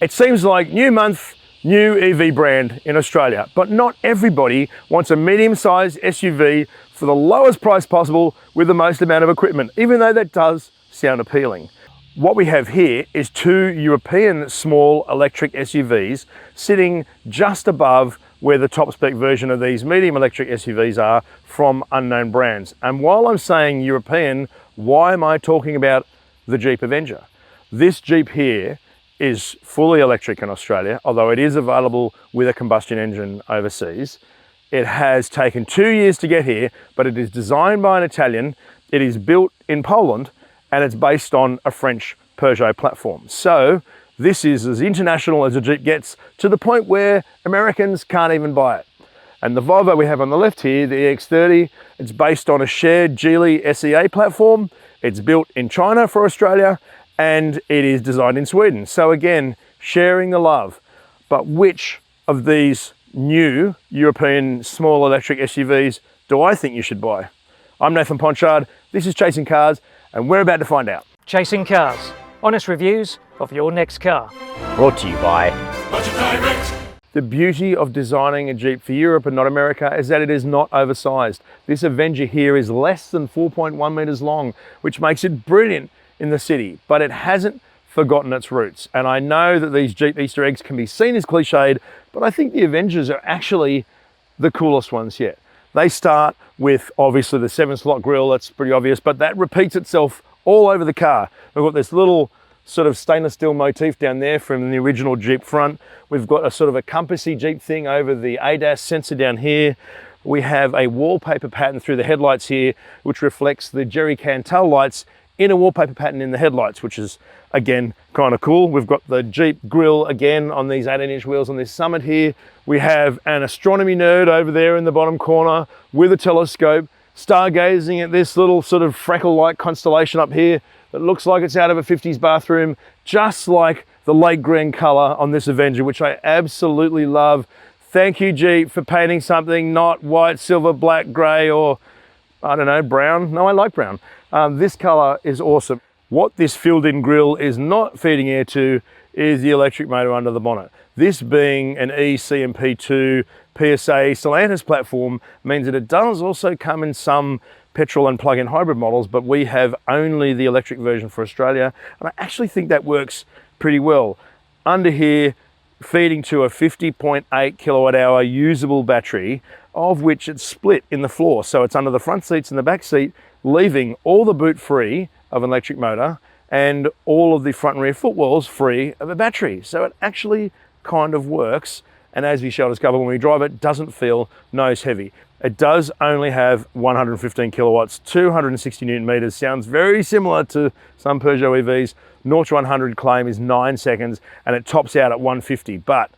It seems like new month, new EV brand in Australia, but not everybody wants a medium-sized SUV for the lowest price possible with the most amount of equipment, even though that does sound appealing. What we have here is two European small electric SUVs sitting just above where the top spec version of these medium electric SUVs are from unknown brands. And while I'm saying European, why am I talking about the Jeep Avenger? This Jeep here is fully electric in Australia, although it is available with a combustion engine overseas. It has taken 2 years to get here, but it is designed by an Italian, it is built in Poland, and it's based on a French Peugeot platform. So this is as international as a Jeep gets, to the point where Americans can't even buy it. And the Volvo we have on the left here, the EX30, it's based on a shared Geely SEA platform. It's built in China for Australia, and it is designed in Sweden. So again, sharing the love. But which of these new European small electric SUVs do I think you should buy? I'm Nathan Ponchard, this is Chasing Cars, and we're about to find out. Chasing Cars, honest reviews of your next car. Brought to you by Budget Direct. The beauty of designing a Jeep for Europe and not America is that it is not oversized. This Avenger here is less than 4.1 meters long, which makes it brilliant in the city, but it hasn't forgotten its roots. And I know that these Jeep Easter eggs can be seen as cliched, but I think the Avengers are actually the coolest ones yet. They start with obviously the 7-slot grille, that's pretty obvious, but that repeats itself all over the car. We've got this little sort of stainless steel motif down there from the original Jeep front. We've got a sort of a compassy Jeep thing over the ADAS sensor down here. We have a wallpaper pattern through the headlights here, which reflects the Jerry Cantel lights in a wallpaper pattern in the headlights, which is again kind of cool. We've got the Jeep grille again on these 18-inch wheels on this Summit here. We have an astronomy nerd over there in the bottom corner with a telescope, stargazing at this little sort of freckle-like constellation up here that looks like it's out of a 50s bathroom, just like the lake green color on this Avenger, which I absolutely love. Thank you, Jeep, for painting something not white, silver, black, gray, or I don't know, brown. No, I like brown. This color is awesome. What this filled-in grille is not feeding air to is the electric motor under the bonnet. This being an eCMP2 PSA Stellantis platform means that it does also come in some petrol and plug-in hybrid models, but we have only the electric version for Australia, and I actually think that works pretty well. Under here, feeding to a 50.8 kilowatt hour usable battery, of which it's split in the floor. So it's under the front seats and the back seat, leaving all the boot free of an electric motor and all of the front and rear footwells free of a battery. So it actually kind of works. And as we shall discover when we drive it, doesn't feel nose heavy. It does only have 115 kilowatts, 260 Newton meters. Sounds very similar to some Peugeot EVs. 0 to 100 claim is 9 seconds, and it tops out at 150, but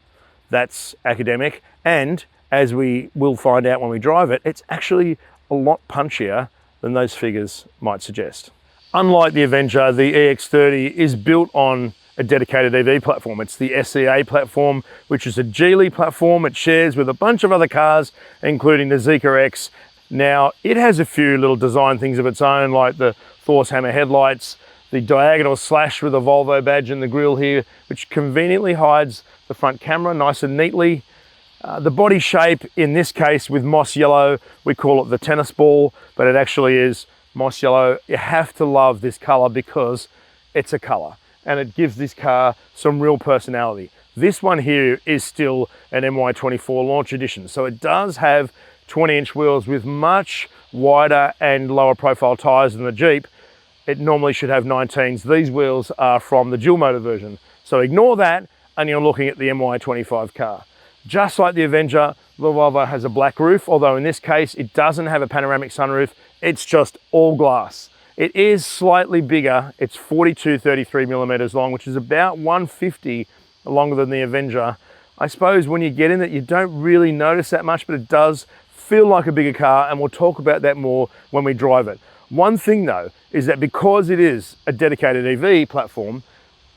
that's academic. And as we will find out when we drive it, it's actually a lot punchier than those figures might suggest. Unlike the Avenger, the EX30 is built on a dedicated EV platform. It's the SEA platform, which is a Geely platform. It shares with a bunch of other cars, including the Zeekr X. Now, it has a few little design things of its own, like the Thor's Hammer headlights, the diagonal slash with a Volvo badge in the grille here, which conveniently hides the front camera nice and neatly. The body shape, in this case with moss yellow, we call it the tennis ball, but it actually is moss yellow. You have to love this color because it's a color, and it gives this car some real personality. This one here is still an MY24 launch edition, so it does have 20-inch wheels with much wider and lower profile tires than the Jeep. It normally should have 19s. These wheels are from the dual motor version. So ignore that, and you're looking at the MY25 car. Just like the Avenger, the Volvo has a black roof, although in this case, it doesn't have a panoramic sunroof. It's just all glass. It is slightly bigger. It's 42-33 millimeters long, which is about 150 longer than the Avenger. I suppose when you get in it, you don't really notice that much, but it does feel like a bigger car, and we'll talk about that more when we drive it. One thing though, is that because it is a dedicated EV platform,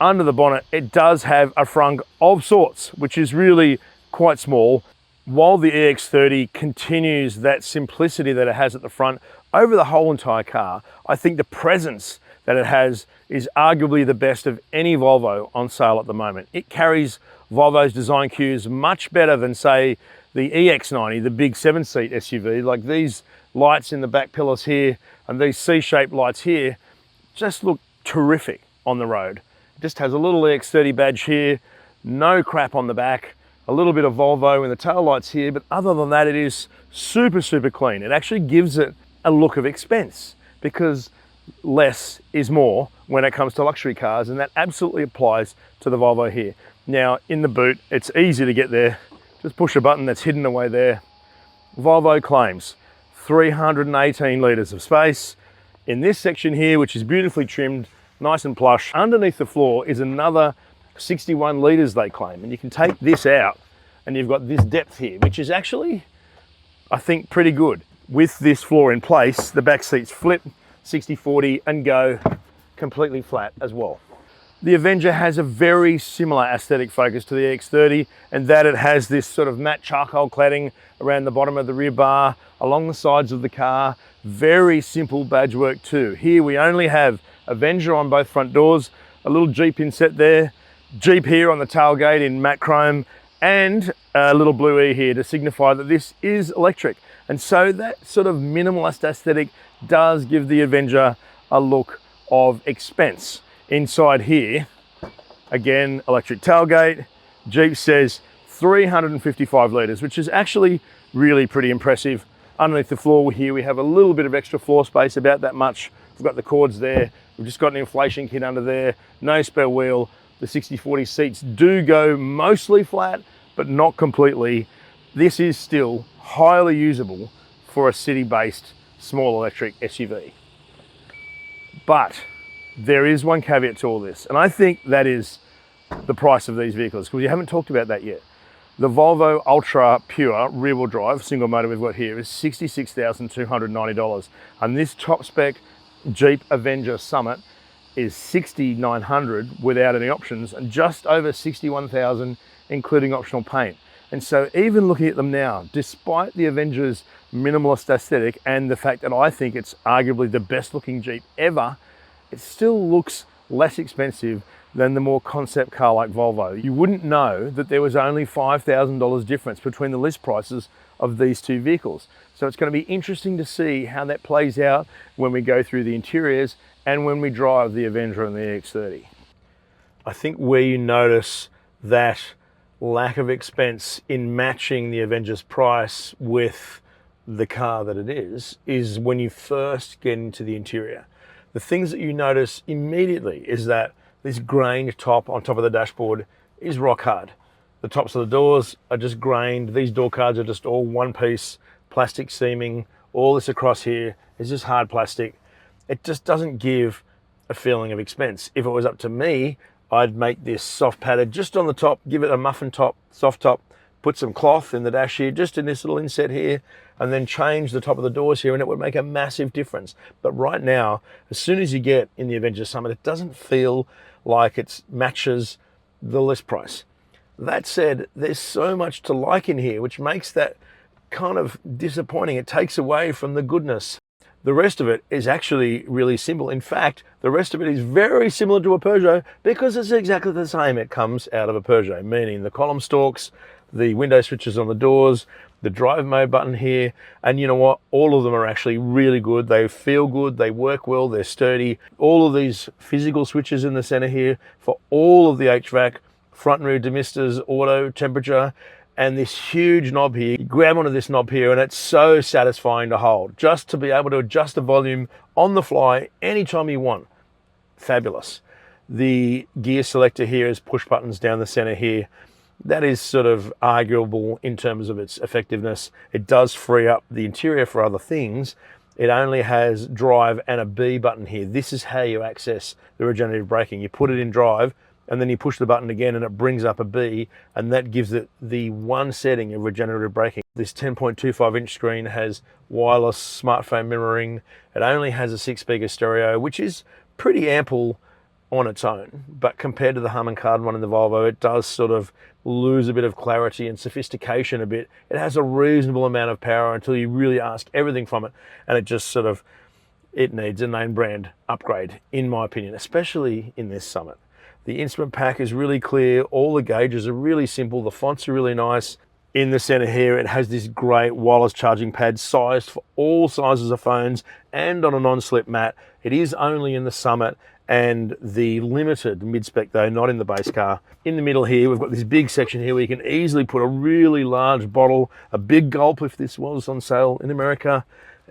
under the bonnet, it does have a frunk of sorts, which is really quite small. While the EX30 continues that simplicity that it has at the front over the whole entire car, I think the presence that it has is arguably the best of any Volvo on sale at the moment. It carries Volvo's design cues much better than, say, the EX90, the big 7-seat SUV. Like these lights in the back pillars here and these C-shaped lights here just look terrific on the road. It just has a little EX30 badge here, no crap on the back, a little bit of Volvo in the tail lights here, but other than that, it is super, super clean. It actually gives it a look of expense because less is more when it comes to luxury cars, and that absolutely applies to the Volvo here. Now, in the boot, it's easy to get there. Just push a button that's hidden away there. Volvo claims 318 litres of space. In this section here, which is beautifully trimmed, nice and plush, underneath the floor is another 61 litres they claim. And you can take this out and you've got this depth here, which is actually, I think, pretty good. With this floor in place, the back seats flip 60-40 and go completely flat as well. The Avenger has a very similar aesthetic focus to the EX30, and that it has this sort of matte charcoal cladding around the bottom of the rear bar, along the sides of the car. Very simple badge work too. Here we only have Avenger on both front doors, a little Jeep inset there, Jeep here on the tailgate in matte chrome, and a little blue E here to signify that this is electric. And so that sort of minimalist aesthetic does give the Avenger a look of expense. Inside here, again, electric tailgate. Jeep says 355 litres, which is actually really pretty impressive. Underneath the floor here, we have a little bit of extra floor space, about that much. We've got the cords there. We've just got an inflation kit under there. No spare wheel. The 60-40 seats do go mostly flat, but not completely. This is still highly usable for a city-based small electric SUV. But there is one caveat to all this, and I think that is the price of these vehicles, because we haven't talked about that yet. The Volvo Ultra Pure rear-wheel drive single motor we've got here is $66,290, and this top spec Jeep Avenger Summit is $6,900 without any options, and just over $61,000 including optional paint. And so even looking at them now, despite the Avenger's minimalist aesthetic and the fact that I think it's arguably the best looking Jeep ever, it still looks less expensive than the more concept car like Volvo. You wouldn't know that there was only $5,000 difference between the list prices of these two vehicles. So it's going to be interesting to see how that plays out when we go through the interiors and when we drive the Avenger and the EX30. I think where you notice that lack of expense in matching the Avenger's price with the car that it is when you first get into the interior. The things that you notice immediately is that this grained top on top of the dashboard is rock hard. The tops of the doors are just grained. These door cards are just all one piece, plastic seaming. All this across here is just hard plastic. It just doesn't give a feeling of expense. If it was up to me, I'd make this soft padded just on the top, give it a muffin top, soft top, put some cloth in the dash here, just in this little inset here, and then change the top of the doors here, and it would make a massive difference. But right now, as soon as you get in the Avenger Summit, it doesn't feel like it matches the list price. That said, there's so much to like in here, which makes that kind of disappointing. It takes away from the goodness. The rest of it is actually really simple. In fact, the rest of it is very similar to a Peugeot because it's exactly the same. It comes out of a Peugeot, meaning the column stalks, the window switches on the doors, the drive mode button here, and you know what? All of them are actually really good. They feel good, they work well, they're sturdy. All of these physical switches in the center here for all of the HVAC, front and rear demisters, auto, temperature, and this huge knob here. You grab onto this knob here and it's so satisfying to hold, just to be able to adjust the volume on the fly anytime you want. Fabulous. The gear selector here is push buttons down the center here. That is sort of arguable in terms of its effectiveness. It does free up the interior for other things. It only has drive and a B button here. This is how you access the regenerative braking. You put it in drive and then you push the button again and it brings up a B, and that gives it the one setting of regenerative braking. This 10.25-inch screen has wireless smartphone mirroring. It only has a 6-speaker stereo, which is pretty ample on its own, but compared to the Harman Kardon one in the Volvo, it does sort of lose a bit of clarity and sophistication a bit. It has a reasonable amount of power until you really ask everything from it, and it just sort of it needs a name brand upgrade, in my opinion, especially in this Summit. The instrument pack is really clear. All the gauges are really simple. The fonts are really nice. In the center here, it has this great wireless charging pad sized for all sizes of phones and on a non-slip mat. It is only in the Summit and the limited mid-spec though, not in the base car. In the middle here, we've got this big section here where you can easily put a really large bottle, a big gulp if this was on sale in America,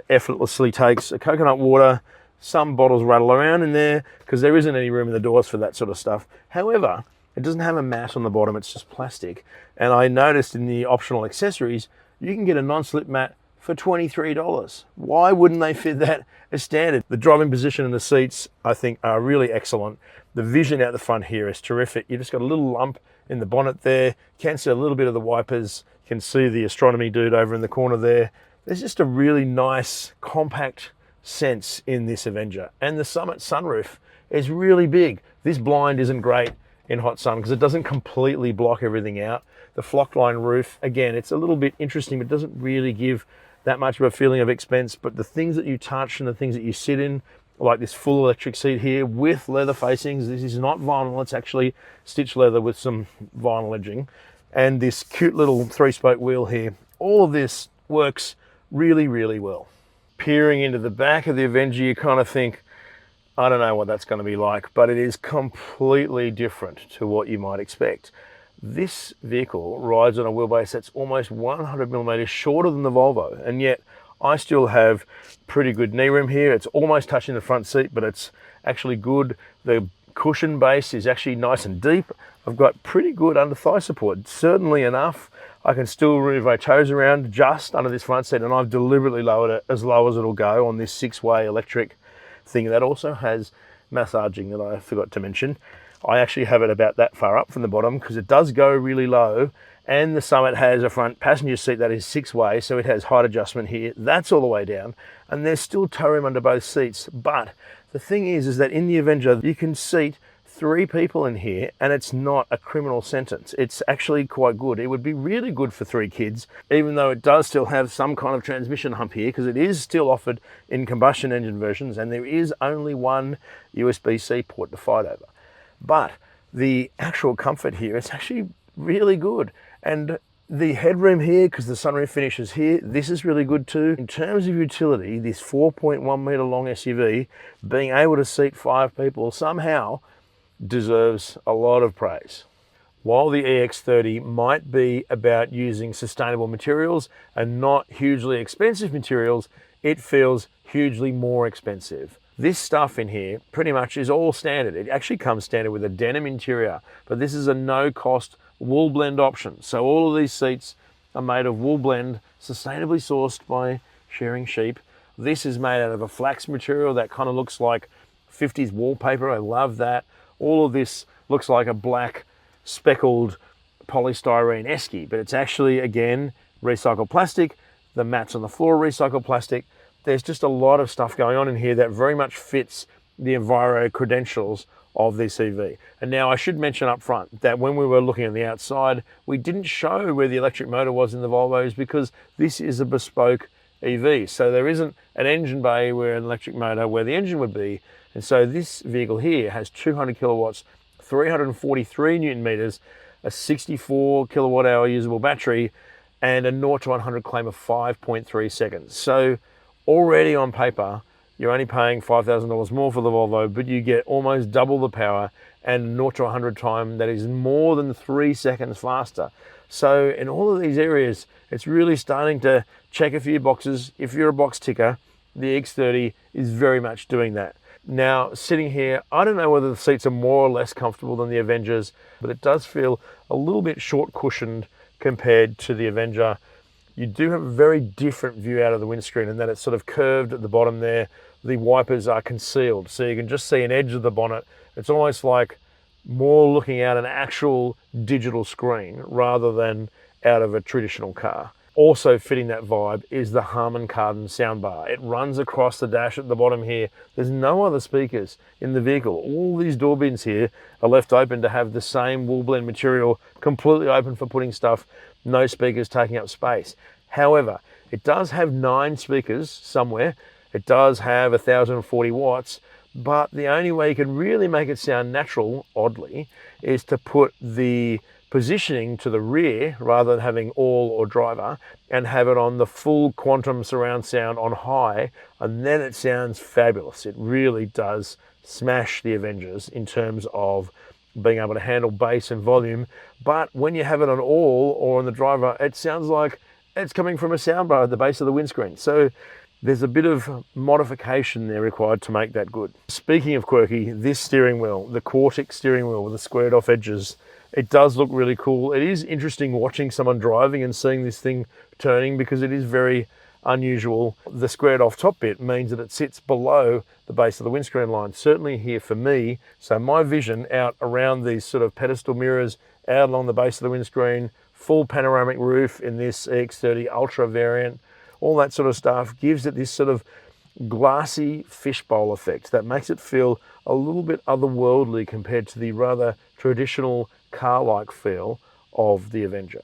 effortlessly takes a coconut water. Some bottles rattle around in there because there isn't any room in the doors for that sort of stuff. However, it doesn't have a mat on the bottom, it's just plastic. And I noticed in the optional accessories, you can get a non-slip mat for $23. Why wouldn't they fit that as standard? The driving position and the seats, I think, are really excellent. The vision out the front here is terrific. You just got a little lump in the bonnet there. You can see a little bit of the wipers. You can see the astronomy dude over in the corner there. There's just a really nice, compact sense in this Avenger. And the Summit sunroof is really big. This blind isn't great in hot sun because it doesn't completely block everything out. The flockline roof, again, it's a little bit interesting, but doesn't really give that much of a feeling of expense. But the things that you touch and the things that you sit in, like this full electric seat here with leather facings, this is not vinyl, it's actually stitched leather with some vinyl edging. And this cute little 3-spoke wheel here, all of this works really, really well. Peering into the back of the Avenger, you kind of think, I don't know what that's going to be like, but it is completely different to what you might expect. This vehicle rides on a wheelbase that's almost 100 millimeters shorter than the Volvo, and yet I still have pretty good knee room here. It's almost touching the front seat, but it's actually good. The cushion base is actually nice and deep. I've got pretty good under thigh support, certainly enough. I can still move my toes around just under this front seat, and I've deliberately lowered it as low as it'll go on this 6-way electric thing that also has massaging that I forgot to mention. I actually have it about that far up from the bottom because it does go really low, and the Summit has a front passenger seat that is 6-way, so it has height adjustment here. That's all the way down, and there's still toe room under both seats. But the thing is that in the Avenger, you can seat 3 people in here, and it's not a criminal sentence. It's actually quite good. It would be really good for 3 kids, even though it does still have some kind of transmission hump here, because it is still offered in combustion engine versions, and there is only one USB-C port to fight over. But the actual comfort here, it's actually really good. And the headroom here, because the sunroof finishes here, this is really good too. In terms of utility, this 4.1 meter long SUV, being able to seat 5 people somehow deserves a lot of praise. While the EX30 might be about using sustainable materials and not hugely expensive materials, it feels hugely more expensive. This stuff in here pretty much is all standard. It actually comes standard with a denim interior, but this is a no-cost wool blend option. So all of these seats are made of wool blend, sustainably sourced by Sharing Sheep. This is made out of a flax material that kind of looks like 50s wallpaper. I love that. All of this looks like a black speckled polystyrene esky, but it's actually, again, recycled plastic. The mats on the floor are recycled plastic. There's just a lot of stuff going on in here that very much fits the Enviro credentials of this EV. And now I should mention up front that when we were looking on the outside, we didn't show where the electric motor was in the Volvos because this is a bespoke EV. So there isn't an engine bay where an electric motor where the engine would be. And so this vehicle here has 200 kilowatts, 343 Newton meters, a 64 kilowatt hour usable battery, and a 0 to 100 claim of 5.3 seconds. So already on paper, you're only paying $5,000 more for the Volvo, but you get almost double the power and 0 to 100 time that is more than 3 seconds faster. So in all of these areas, it's really starting to check a few boxes. If you're a box ticker, the EX30 is very much doing that. Now, sitting here, I don't know whether the seats are more or less comfortable than the Avengers, but it does feel a little bit short cushioned compared to the Avenger. You do have a very different view out of the windscreen in that it's sort of curved at the bottom there. The wipers are concealed, so you can just see an edge of the bonnet. It's almost like more looking at an actual digital screen rather than out of a traditional car. Also fitting that vibe is the Harman Kardon soundbar. It runs across the dash at the bottom here. There's no other speakers in the vehicle. All these door bins here are left open to have the same wool blend material, completely open for putting stuff, no speakers taking up space. However, it does have 9 speakers somewhere, It does have 1040 watts, but the only way you can really make it sound natural, oddly, is to put the positioning to the rear rather than having all or driver, and have it on the full quantum surround sound on high, and then it sounds fabulous. It really does smash the Avengers in terms of being able to handle bass and volume. But when you have it on all or on the driver, it sounds like it's coming from a soundbar at the base of the windscreen. So there's a bit of modification there required to make that good. Speaking of quirky, this steering wheel, the Quartic steering wheel with the squared off edges, it does look really cool. It is interesting watching someone driving and seeing this thing turning, because it is very unusual. The squared off top bit means that it sits below the base of the windscreen line, certainly here for me. So my vision out around these sort of pedestal mirrors, out along the base of the windscreen, full panoramic roof in this EX30 Ultra variant, all that sort of stuff gives it this sort of glassy fishbowl effect that makes it feel a little bit otherworldly compared to the rather traditional car-like feel of the Avenger.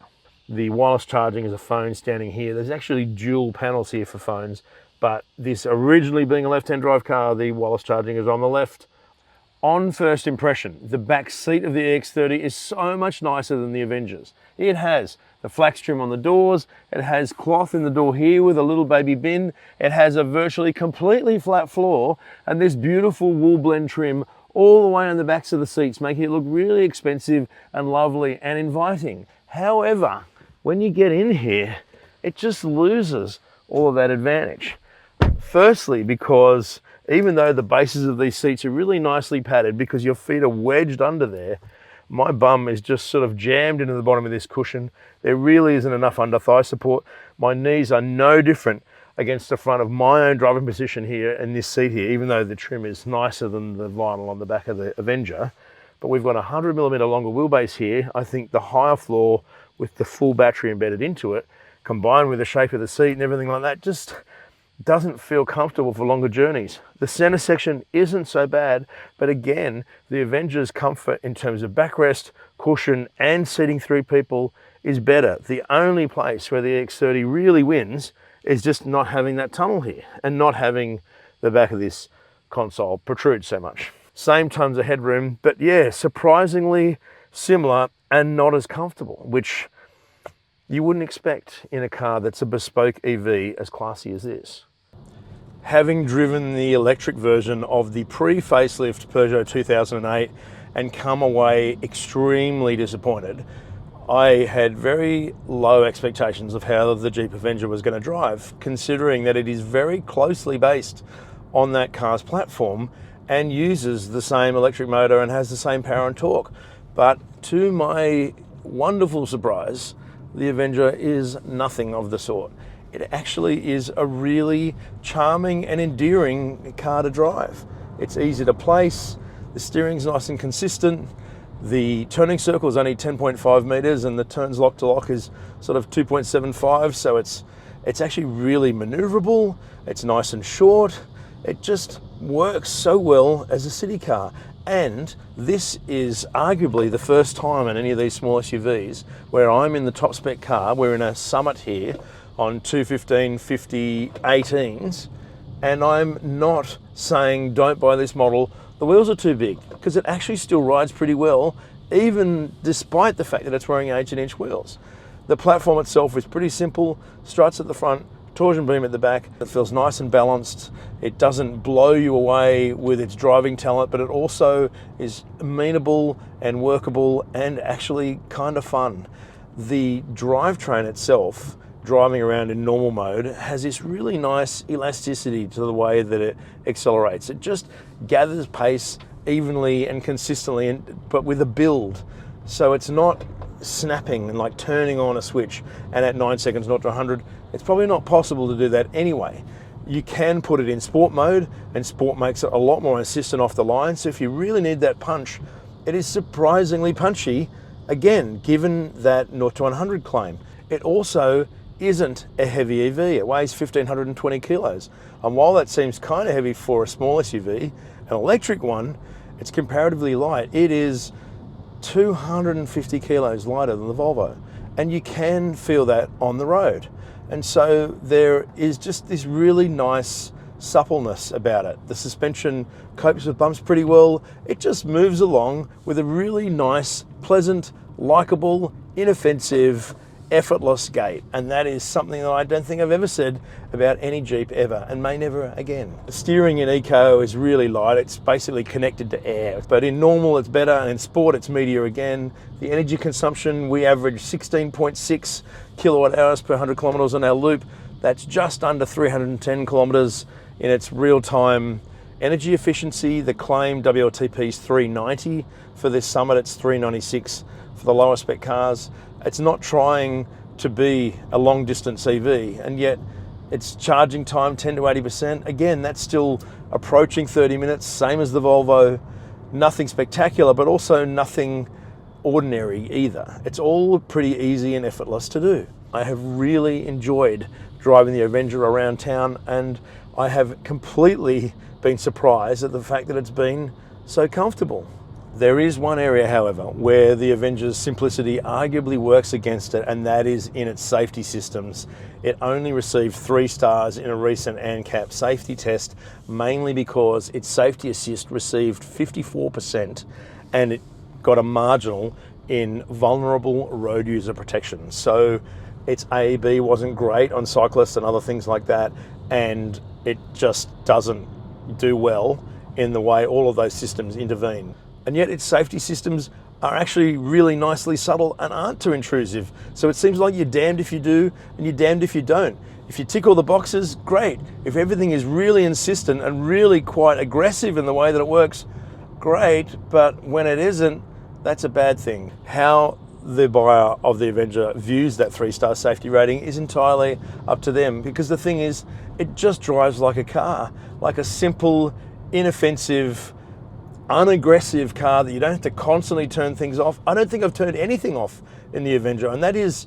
The wireless charging is a phone standing here. There's actually dual panels here for phones, but this originally being a left-hand drive car, the wireless charging is on the left. On first impression, the back seat of the EX30 is so much nicer than the Avengers. It has the flax trim on the doors, it has cloth in the door here with a little baby bin, it has a virtually completely flat floor, and this beautiful wool blend trim all the way on the backs of the seats, making it look really expensive and lovely and inviting. However, when you get in here, it just loses all of that advantage. Firstly, because even though the bases of these seats are really nicely padded because your feet are wedged under there, my bum is just sort of jammed into the bottom of this cushion. There really isn't enough under thigh support. My knees are no different against the front of my own driving position here in this seat here, even though the trim is nicer than the vinyl on the back of the Avenger. But we've got a 100mm longer wheelbase here. I think the higher floor with the full battery embedded into it, combined with the shape of the seat and everything like that, just doesn't feel comfortable for longer journeys. The center section isn't so bad, but again, the Avenger's comfort in terms of backrest, cushion, and seating 3 people is better. The only place where the EX30 really wins is just not having that tunnel here and not having the back of this console protrude so much. Same tons of headroom, but yeah, surprisingly similar and not as comfortable, which you wouldn't expect in a car that's a bespoke EV as classy as this. Having driven the electric version of the pre-facelift Peugeot 2008 and come away extremely disappointed, I had very low expectations of how the Jeep Avenger was going to drive, considering that it is very closely based on that car's platform and uses the same electric motor and has the same power and torque. But to my wonderful surprise, the Avenger is nothing of the sort. It actually is a really charming and endearing car to drive. It's easy to place, the steering's nice and consistent, the turning circle is only 10.5 meters and the turns lock to lock is sort of 2.75, so it's actually really maneuverable, it's nice and short, it just works so well as a city car. And this is arguably the first time in any of these small SUVs where I'm in the top spec car. We're in a Summit here on 215/50 18s, and I'm not saying don't buy this model, the wheels are too big, because it actually still rides pretty well, even despite the fact that it's wearing 18-inch wheels. The platform itself is pretty simple, struts at the front, torsion beam at the back. It feels nice and balanced. It doesn't blow you away with its driving talent, but it also is amenable and workable and actually kind of fun. The drivetrain itself, driving around in normal mode, has this really nice elasticity to the way that it accelerates. It just gathers pace evenly and consistently, but with a build. So it's not snapping and like turning on a switch and at 9 seconds not to 100. It's probably not possible to do that anyway. You can put it in sport mode, and sport makes it a lot more insistent off the line. So if you really need that punch, it is surprisingly punchy, again, given that 0 to 100 claim. It also isn't a heavy EV. It weighs 1,520 kilos. And while that seems kind of heavy for a small SUV, an electric one, it's comparatively light. It is 250 kilos lighter than the Volvo. And you can feel that on the road. And so there is just this really nice suppleness about it. The suspension copes with bumps pretty well. It just moves along with a really nice, pleasant, likable, inoffensive, effortless gait, and that is something that I don't think I've ever said about any Jeep ever, and may never again. The steering in Eco is really light. It's basically connected to air, but in normal it's better, and in sport it's meatier again. The energy consumption, we average 16.6 kilowatt hours per 100 kilometers on our loop. That's just under 310 kilometers in its real-time energy efficiency. The claimed WLTP is 390 for this Summit. It's 396 for the lower spec cars. It's not trying to be a long distance EV, and yet its charging time 10 to 80%. Again, that's still approaching 30 minutes, same as the Volvo. Nothing spectacular, but also nothing ordinary either. It's all pretty easy and effortless to do. I have really enjoyed driving the Avenger around town, and I have completely been surprised at the fact that it's been so comfortable. There is one area, however, where the Avenger's simplicity arguably works against it, and that is in its safety systems. It only received 3 stars in a recent ANCAP safety test, mainly because its safety assist received 54%, and it got a marginal in vulnerable road user protection. So its AEB wasn't great on cyclists and other things like that, and it just doesn't do well in the way all of those systems intervene. And yet its safety systems are actually really nicely subtle and aren't too intrusive. So it seems like you're damned if you do and you're damned if you don't. If you tick all the boxes, great. If everything is really insistent and really quite aggressive in the way that it works, great. But when it isn't, that's a bad thing. How the buyer of the Avenger views that 3-star safety rating is entirely up to them, because the thing is, it just drives like a car, like a simple, inoffensive, unaggressive car that you don't have to constantly turn things off. I don't think I've turned anything off in the Avenger, and that is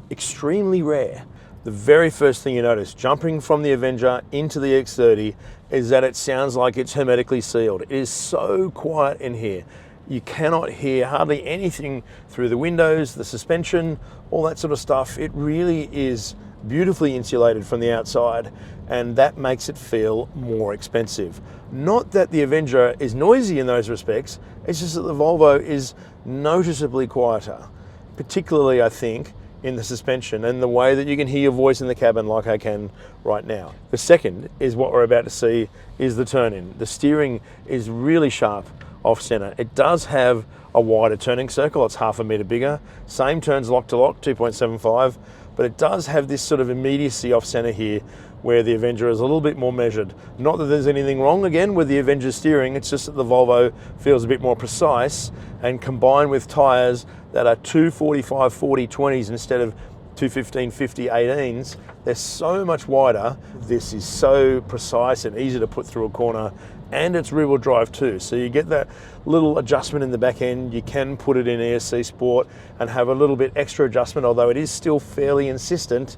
extremely rare. The very first thing you notice jumping from the Avenger into the EX30 is that it sounds like it's hermetically sealed. It is so quiet in here. You cannot hear hardly anything through the windows, the suspension, all that sort of stuff. It really is beautifully insulated from the outside, and that makes it feel more expensive. Not that the Avenger is noisy in those respects, it's just that the Volvo is noticeably quieter, particularly I think in the suspension and the way that you can hear your voice in the cabin like I can right now. The second is what we're about to see is the turn-in. The steering is really sharp off center. It does have a wider turning circle, it's half a meter bigger. Same turns lock to lock, 2.75, but it does have this sort of immediacy off center here where the Avenger is a little bit more measured. Not that there's anything wrong again with the Avenger steering, it's just that the Volvo feels a bit more precise, and combined with tires that are 245/40 20s instead of 215/50 18s, they're so much wider. This is so precise and easy to put through a corner, and it's rear-wheel drive too. So you get that little adjustment in the back end. You can put it in ESC Sport and have a little bit extra adjustment, although it is still fairly insistent.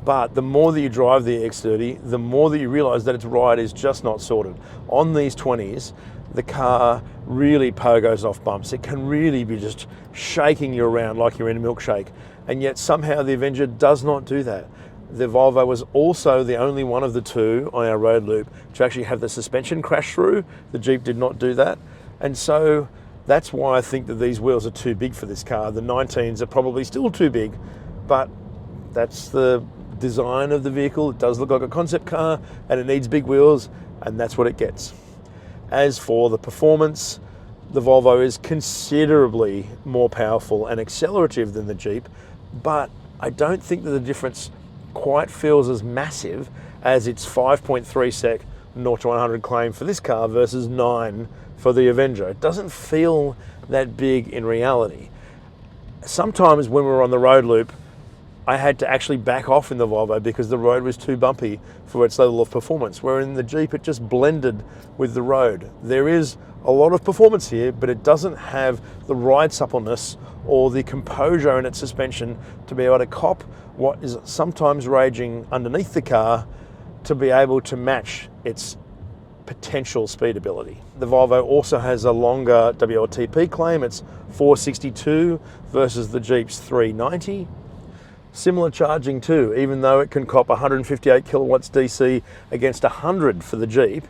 But the more that you drive the EX30, the more that you realize that its ride is just not sorted. On these 20s, the car really pogos off bumps. It can really be just shaking you around like you're in a milkshake. And yet somehow the Avenger does not do that. The Volvo was also the only one of the two on our road loop to actually have the suspension crash through. The Jeep did not do that. And so that's why I think that these wheels are too big for this car. The 19s are probably still too big, but that's the design of the vehicle. It does look like a concept car and it needs big wheels, and that's what it gets. As for the performance, the Volvo is considerably more powerful and accelerative than the Jeep, but I don't think that the difference quite feels as massive as its 5.3 sec 0 to 100 claim for this car versus 9 for the Avenger. It doesn't feel that big in reality. Sometimes when we were on the road loop, I had to actually back off in the Volvo because the road was too bumpy for its level of performance, where in the Jeep it just blended with the road. There is a lot of performance here, but it doesn't have the ride suppleness or the composure in its suspension to be able to cop what is sometimes raging underneath the car to be able to match its potential speed ability. The Volvo also has a longer WLTP claim. It's 462 versus the Jeep's 390. Similar charging too, even though it can cop 158 kilowatts DC against 100 for the Jeep,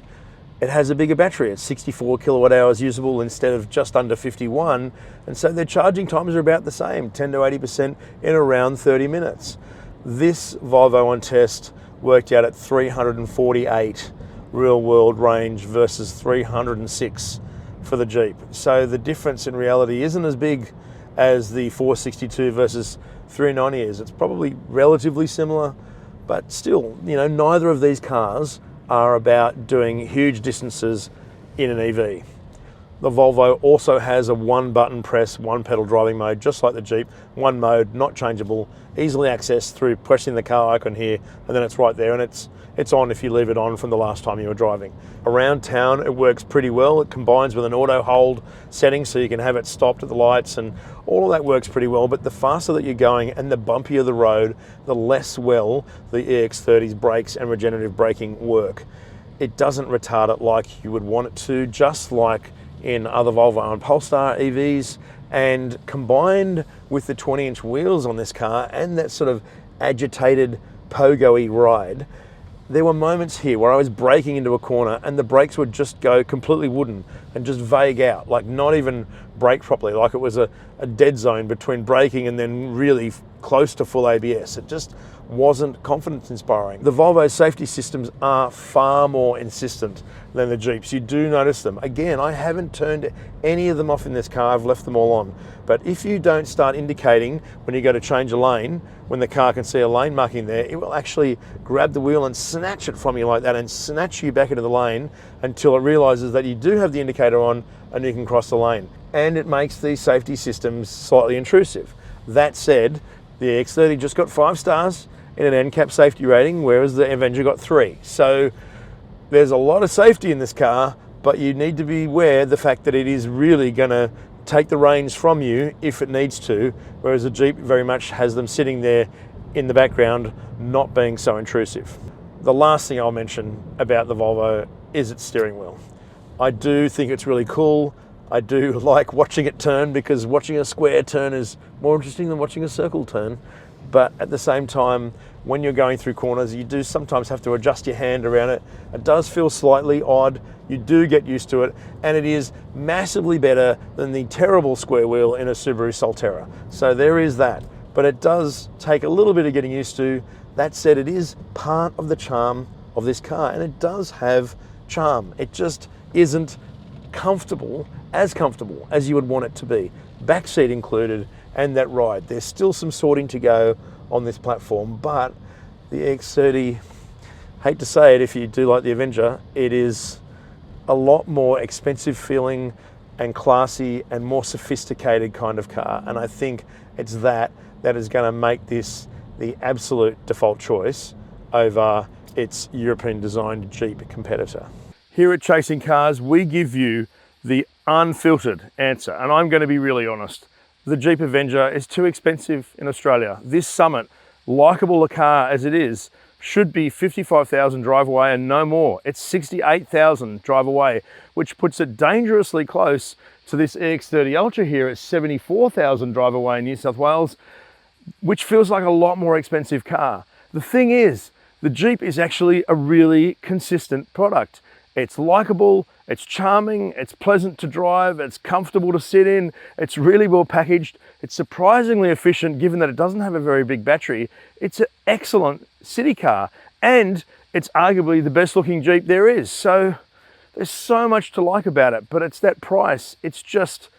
it has a bigger battery. It's 64 kilowatt hours usable instead of just under 51. And so their charging times are about the same, 10 to 80% in around 30 minutes. This Volvo on test worked out at 348 real world range versus 306 for the Jeep. So the difference in reality isn't as big as the 462 versus 390 is. It's probably relatively similar, but still, you know, neither of these cars are about doing huge distances in an EV. The Volvo also has a one button press, one pedal driving mode, just like the Jeep. One mode, not changeable, easily accessed through pressing the car icon here, and then it's right there, and it's on if you leave it on from the last time you were driving. Around town, it works pretty well. It combines with an auto hold setting, so you can have it stopped at the lights, and all of that works pretty well. But the faster that you're going and the bumpier the road, the less well the EX30's brakes and regenerative braking work. It doesn't retard it like you would want it to, just like in other Volvo and Polestar EVs, and combined with the 20-inch wheels on this car and that sort of agitated pogo-y ride, there were moments here where I was braking into a corner and the brakes would just go completely wooden and just vague out, like not even brake properly, like it was a dead zone between braking and then really close to full ABS. It just wasn't confidence inspiring. The Volvo safety systems are far more insistent than the Jeeps. You do notice them. Again, I haven't turned any of them off in this car, I've left them all on. But if you don't start indicating when you go to change a lane, when the car can see a lane marking there, it will actually grab the wheel and snatch it from you like that and snatch you back into the lane until it realizes that you do have the indicator on and you can cross the lane. And it makes these safety systems slightly intrusive. That said, the EX30 just got 5 stars in an NCAP safety rating, whereas the Avenger got 3. So there's a lot of safety in this car, but you need to be aware of the fact that it is really going to take the reins from you if it needs to, whereas the Jeep very much has them sitting there in the background, not being so intrusive. The last thing I'll mention about the Volvo is its steering wheel. I do think it's really cool. I do like watching it turn, because watching a square turn is more interesting than watching a circle turn. But at the same time, when you're going through corners, you do sometimes have to adjust your hand around it. It does feel slightly odd. You do get used to it, and it is massively better than the terrible square wheel in a Subaru Solterra. So there is that, but it does take a little bit of getting used to. That said, it is part of the charm of this car, and it does have charm. It just isn't comfortable as you would want it to be. Backseat included, and that ride. There's still some sorting to go on this platform, but the EX30, hate to say it if you do like the Avenger, it is a lot more expensive feeling and classy and more sophisticated kind of car. And I think it's that is going to make this the absolute default choice over its European designed Jeep competitor. Here at Chasing Cars, we give you the unfiltered answer, and I'm going to be really honest. The Jeep Avenger is too expensive in Australia. This Summit, likeable a car as it is, should be 55,000 drive away and no more. It's 68,000 drive away, which puts it dangerously close to this EX30 Ultra here at 74,000 drive away in New South Wales, which feels like a lot more expensive car. The thing is, the Jeep is actually a really consistent product. It's likable, it's charming, it's pleasant to drive, it's comfortable to sit in, it's really well packaged, it's surprisingly efficient given that it doesn't have a very big battery. It's an excellent city car, and it's arguably the best looking Jeep there is. So there's so much to like about it, but it's that price. It's just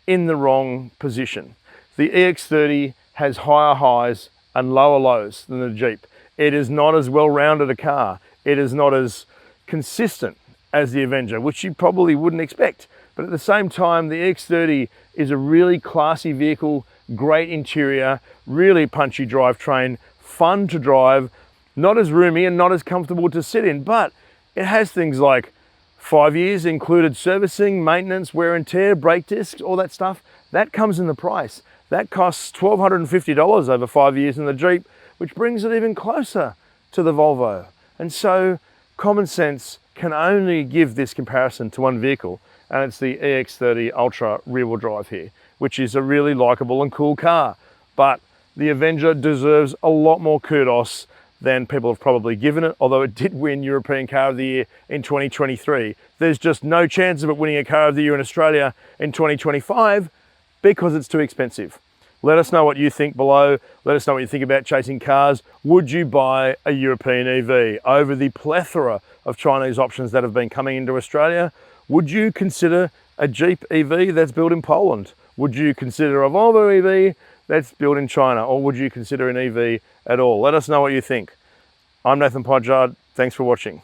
in the wrong position. The EX30 has higher highs and lower lows than the Jeep. It is not as well-rounded a car. It is not as consistent as the Avenger, which you probably wouldn't expect. But at the same time, the EX30 is a really classy vehicle, great interior, really punchy drivetrain, fun to drive, not as roomy and not as comfortable to sit in, but it has things like 5 years included servicing, maintenance, wear and tear, brake discs, all that stuff. That comes in the price. That costs $1,250 over 5 years in the Jeep, which brings it even closer to the Volvo. And so common sense can only give this comparison to one vehicle, and it's the EX30 Ultra rear-wheel drive here, which is a really likable and cool car. But the Avenger deserves a lot more kudos than people have probably given it, although it did win European Car of the Year in 2023. There's just no chance of it winning a Car of the Year in Australia in 2025 because it's too expensive. Let us know what you think below. Let us know what you think about chasing cars. Would you buy a European EV over the plethora of Chinese options that have been coming into Australia? Would you consider a Jeep EV that's built in Poland? Would you consider a Volvo EV that's built in China? Or would you consider an EV at all? Let us know what you think. I'm Nathan Ponchard. Thanks for watching.